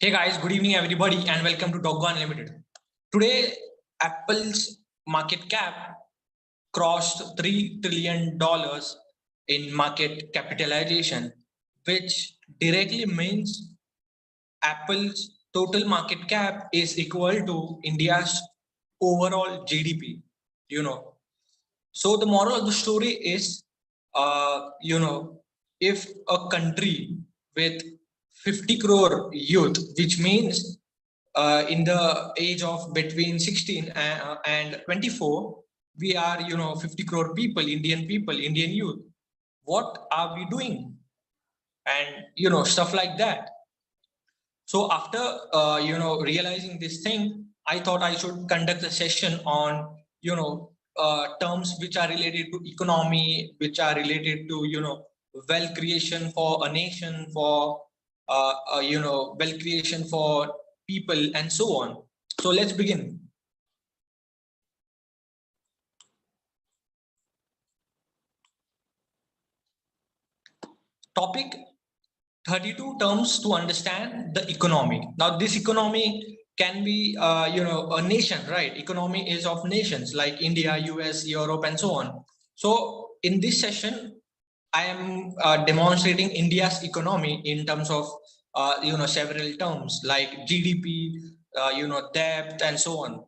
Hey guys, good evening everybody and welcome to Doggo Unlimited. Today, Apple's market cap crossed $3 trillion in market capitalization, which directly means Apple's total market cap is equal to India's overall GDP. So the moral of the story is, if a country with 50 crore youth, which means in the age of between 16 and 24, we are, 50 crore people, Indian youth. What are we doing? And, stuff like that. So after, realizing this thing, I thought I should conduct a session on, terms which are related to economy, which are related to, wealth creation for a nation, for, wealth creation for people and so on. So let's begin. Topic: 32 terms to understand the economy. Now this economy can be a nation, right? Economy is of nations like India, US, Europe and so on. So in this session I am demonstrating India's economy in terms of several terms like GDP, debt and so on.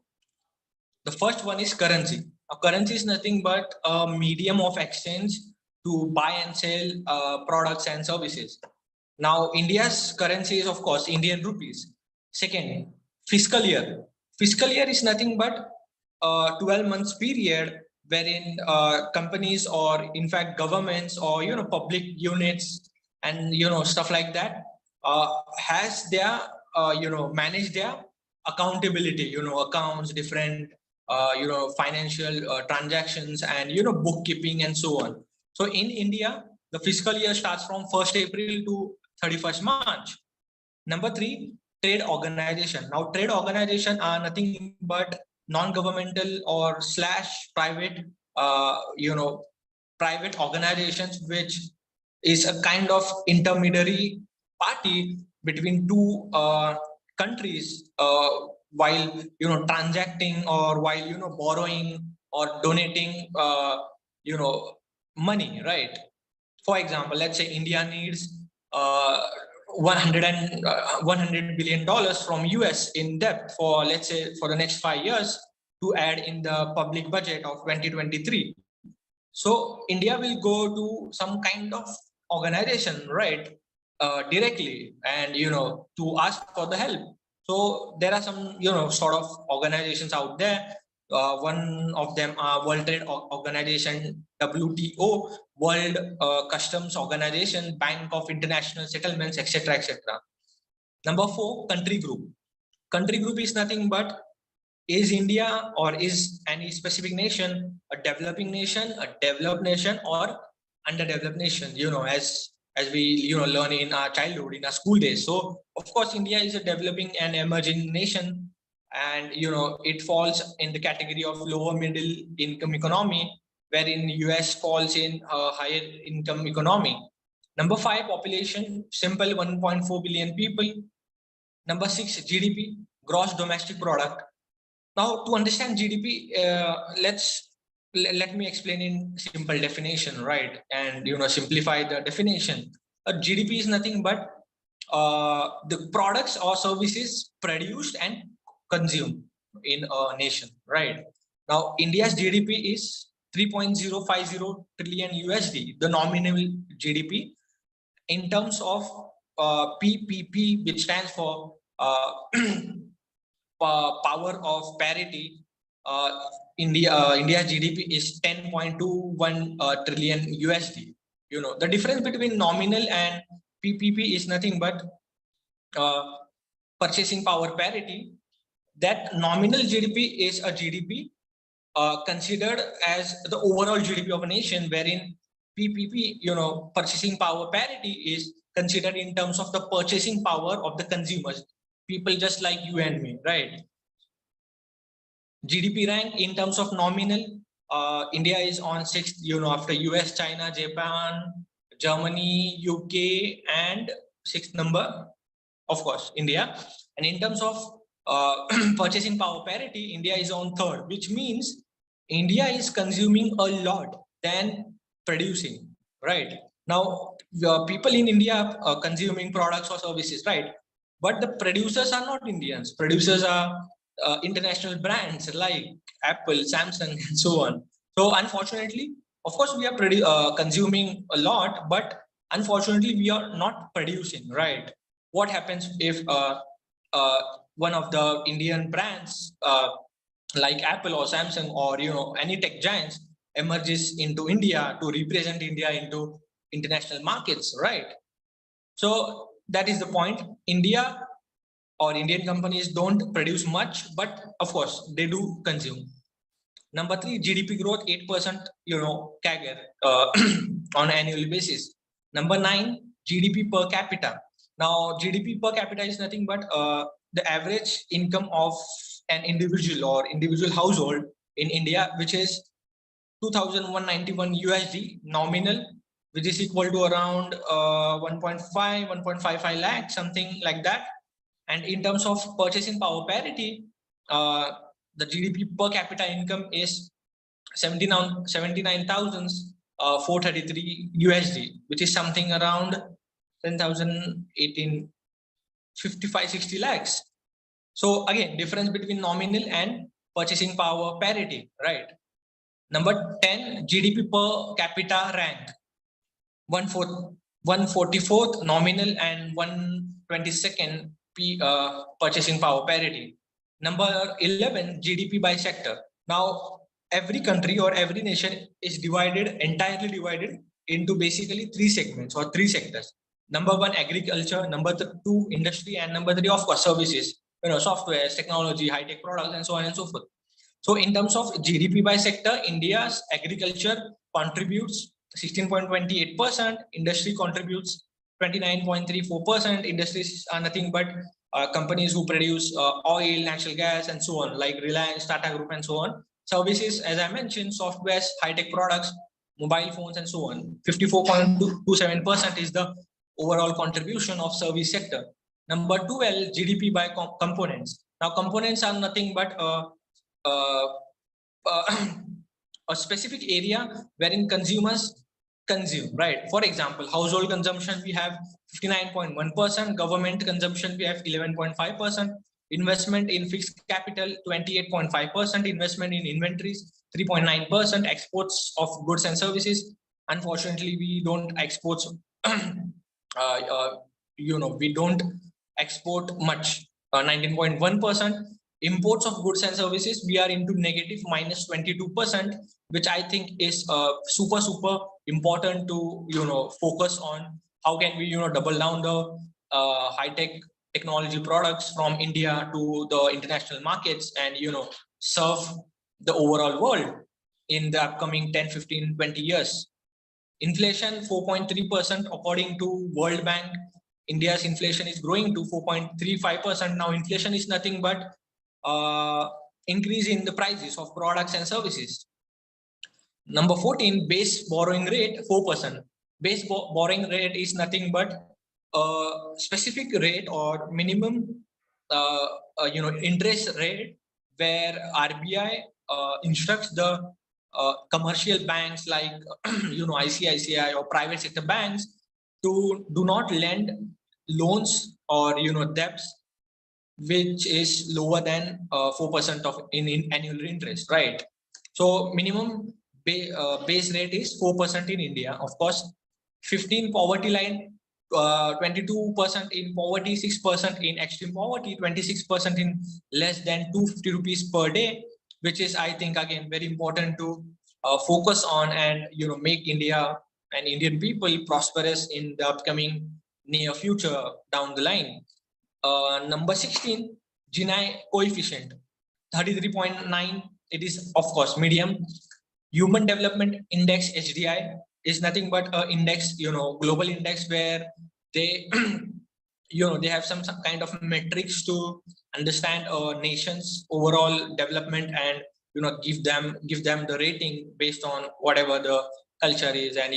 The first one is currency. A currency is nothing but a medium of exchange to buy and sell products and services. Now, India's currency is, of course, Indian rupees. Second, fiscal year. Fiscal year is nothing but a 12 months period wherein companies or, in fact, governments or, public units and, stuff like that has their, manage their accountability, accounts, different, financial transactions and, bookkeeping and so on. So in India, the fiscal year starts from 1st April to 31st March. Number 3, trade organization. Now, trade organization are nothing but non-governmental or / private, private organizations, which is a kind of intermediary party between two countries while transacting or while borrowing or donating money, right? For example, let's say India needs 100 billion dollars from US in debt for, let's say, for the next 5 years to add in the public budget of 2023. So India will go to some kind of organization, right, directly and to ask for the help. So there are some sort of organizations out there. One of them are World Trade Organization, WTO, World Customs Organization, Bank of International Settlements, etc., etc. Number 4, country group. Country group is nothing but, is India or is any specific nation a developing nation, a developed nation, or underdeveloped nation? As we learn in our childhood, in our school days. So of course, India is a developing and emerging nation, and it falls in the category of lower middle income economy, wherein US falls in a higher income economy. Number 5, population, simple, 1.4 billion people. Number 6, GDP, gross domestic product. Now, to understand GDP, let me explain in simple definition, right? And simplify the definition. GDP is nothing but the products or services produced and consumed in a nation, right? Now, India's GDP is 3.050 trillion USD, the nominal GDP. In terms of PPP, which stands for power of parity, India's GDP is 10.21 trillion USD. The difference between nominal and PPP is nothing but purchasing power parity. That nominal GDP is a GDP considered as the overall GDP of a nation, wherein PPP, purchasing power parity, is considered in terms of the purchasing power of the consumers, people just like you and me, right? GDP rank in terms of nominal, India is on 6th, after US, China, Japan, Germany, UK, and 6th number, of course, India. And in terms of purchasing power parity, India is on third, which means India is consuming a lot than producing, right? Now, people in India are consuming products or services, right? But the producers are not Indians. Producers are international brands like Apple, Samsung, and so on. So unfortunately, of course, we are consuming a lot, but unfortunately, we are not producing, right? What happens if one of the Indian brands like Apple or Samsung or any tech giants emerges into India to represent India into international markets, right? So that is the point. India or Indian companies don't produce much, but of course they do consume. Number three, GDP growth 8%, CAGR on annual basis. Number nine, GDP per capita. Now, GDP per capita is nothing but the average income of an individual or individual household in India, which is 2,191 USD nominal, which is equal to around 1.5, 1.55 lakh, something like that. And in terms of purchasing power parity, the GDP per capita income is 79,433 USD, which is something around 10,018, 55, 60 lakhs. So again, difference between nominal and purchasing power parity, right? Number 10, GDP per capita rank. 144th nominal and 122nd purchasing power parity. Number 11, GDP by sector. Now, every country or every nation is entirely divided into basically three segments or three sectors. Number one, agriculture. Number two, industry. And number three, of course, services. Software, technology, high-tech products, and so on and so forth. So in terms of GDP by sector, India's agriculture contributes 16.28%, industry contributes 29.34%. Industries are nothing but companies who produce oil, natural gas, and so on, like Reliance, Tata Group, and so on. Services, as I mentioned, software, high-tech products, mobile phones, and so on. 54.27% is the overall contribution of service sector. Number 12, GDP by components. Now, components are nothing but uh, a specific area wherein consumers consume, right? For example, household consumption, we have 59.1%, government consumption, we have 11.5%, investment in fixed capital, 28.5%, investment in inventories, 3.9%, exports of goods and services. Unfortunately, we don't export, we don't export much, 19.1%. Imports of goods and services, we are into negative minus 22%, which I think is super important to focus on. How can we double down the high-tech technology products from India to the international markets and serve the overall world in the upcoming 10, 15, 20 years. Inflation 4.3% according to World Bank. India's inflation is growing to 4.35%. Now inflation is nothing but increase in the prices of products and services. Number 14, base borrowing rate 4%. Base borrowing rate is nothing but a specific rate or minimum interest rate where RBI instructs the commercial banks like ICICI or private sector banks to do not lend loans or debts which is lower than 4% of in annual interest, right? So minimum base rate is 4% in India. Of course, 15 poverty line, 22% in poverty, 6% in extreme poverty, 26% in less than 250 rupees per day, which is, I think, again, very important to focus on and make India and Indian people prosperous in the upcoming near future down the line. Number 16, Gini coefficient, 33.9. It is, of course, medium. Human Development Index, HDI, is nothing but an index, global index where they, they have some kind of metrics to understand a nation's overall development and, give them the rating based on whatever the culture is and,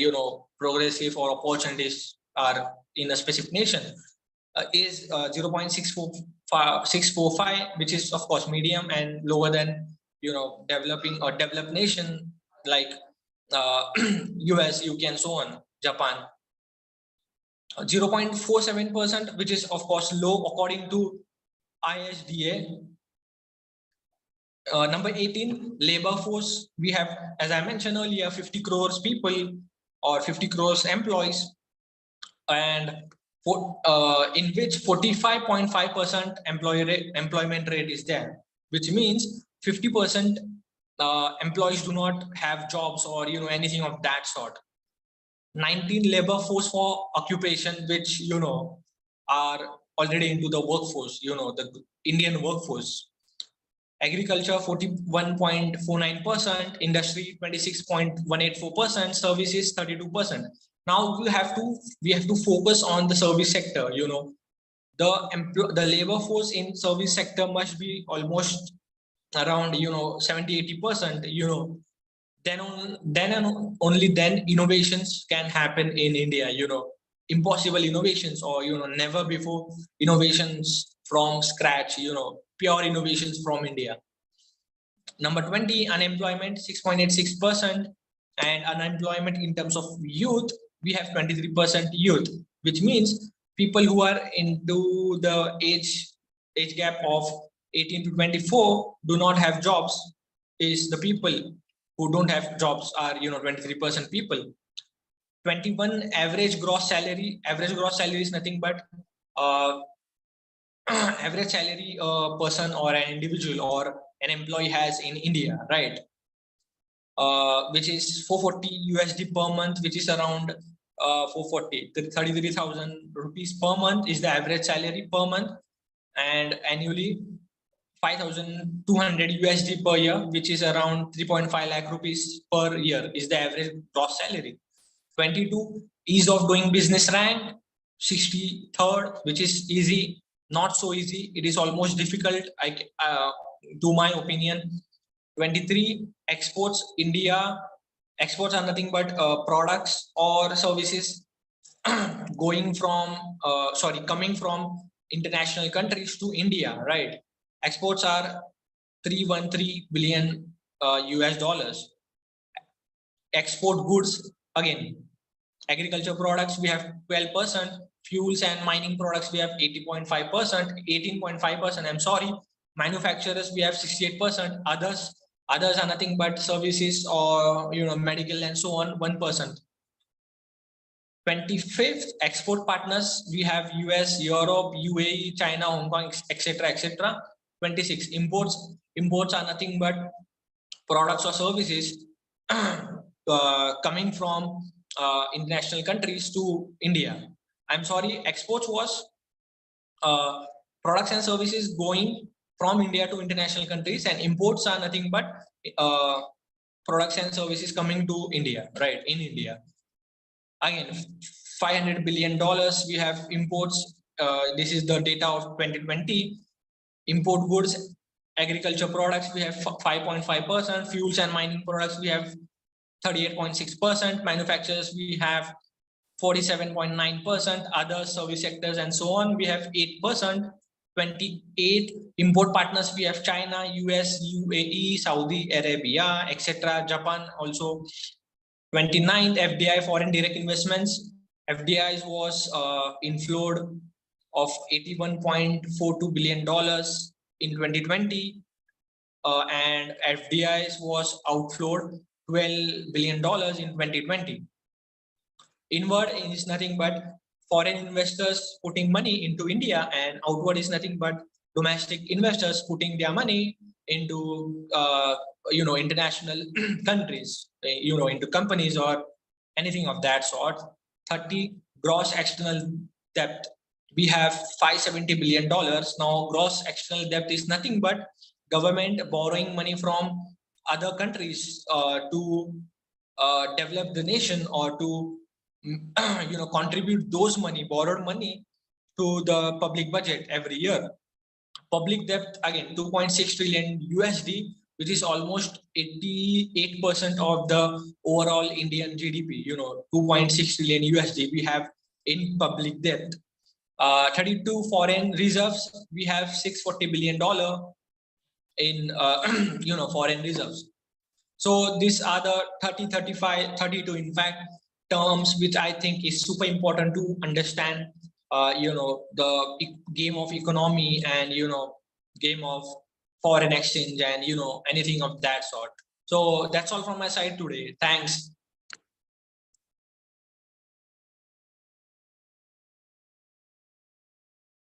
progressive or opportunities are in a specific nation. is 0.645, which is of course medium and lower than developing or developed nation like US, UK, and so on, Japan. 0.47%, which is of course low according to ISDA. Number 18, labor force. We have, as I mentioned earlier, 50 crores people or 50 crores employees, and in which 45.5% employment rate is there, which means 50% employees do not have jobs or anything of that sort. 19 labor force for occupation, which are already into the workforce, the Indian workforce. Agriculture 41.49%, industry 26.184%, services 32%. Now we have to focus on the service sector. The labor force in service sector must be almost around 70-80%. Then and only then innovations can happen in India. Impossible innovations, or never before innovations from scratch. Pure innovations from India. Number 20, unemployment 6.86%, and unemployment in terms of youth, we have 23% youth, which means people who are into the age gap of 18 to 24 do not have jobs. Is the people who don't have jobs are 23% people. 21, average gross salary. Average gross salary is nothing but average salary a person or an individual or an employee has in India, right? Which is 440 USD per month, which is around 33,000 rupees per month is the average salary per month, and annually 5,200 USD per year, which is around 3.5 lakh rupees per year is the average gross salary. 22, ease of doing business rank 63rd, which is easy, not so easy, it is almost difficult, to my opinion. 23, exports. India exports are nothing but products or services coming from international countries to India, right? Exports are 313 billion US dollars. Export goods, again, agriculture products we have 12%, fuels and mining products we have 18.5%, I'm sorry. Manufacturers we have 68%, others are nothing but services or medical and so on, 1%. 25th, export partners, we have US, Europe, UAE, China, Hong Kong, etc. 26, imports are nothing but products or services coming from international countries to India. I'm sorry, exports was products and services going from India to international countries, and imports are nothing but products and services coming to India, right? In India. Again, $500 billion we have imports. This is the data of 2020. Import goods, agriculture products we have 5.5%, fuels and mining products we have 38.6%, manufacturers we have 47.9%, other service sectors and so on we have 8%. 28, import partners we have China, US, UAE, Saudi Arabia, etc. Japan also. 29th, FDI, foreign direct investments. FDIs was inflowed of $81.42 billion in 2020, and FDIs was outflowed $12 billion in 2020. Inward is nothing but foreign investors putting money into India, and outward is nothing but domestic investors putting their money into international countries, into companies or anything of that sort. 30, gross external debt. We have $570 billion. Now, gross external debt is nothing but government borrowing money from other countries to develop the nation or to contribute those borrowed money to the public budget every year. Public debt, again, 2.6 trillion USD, which is almost 88% of the overall Indian GDP. 2.6 trillion USD we have in public debt. 32 foreign reserves. We have $640 billion in foreign reserves. So these are the 30, 35, 32 in fact terms which I think is super important to understand the game of economy and game of foreign exchange and anything of that sort. So that's all from my side today. Thanks.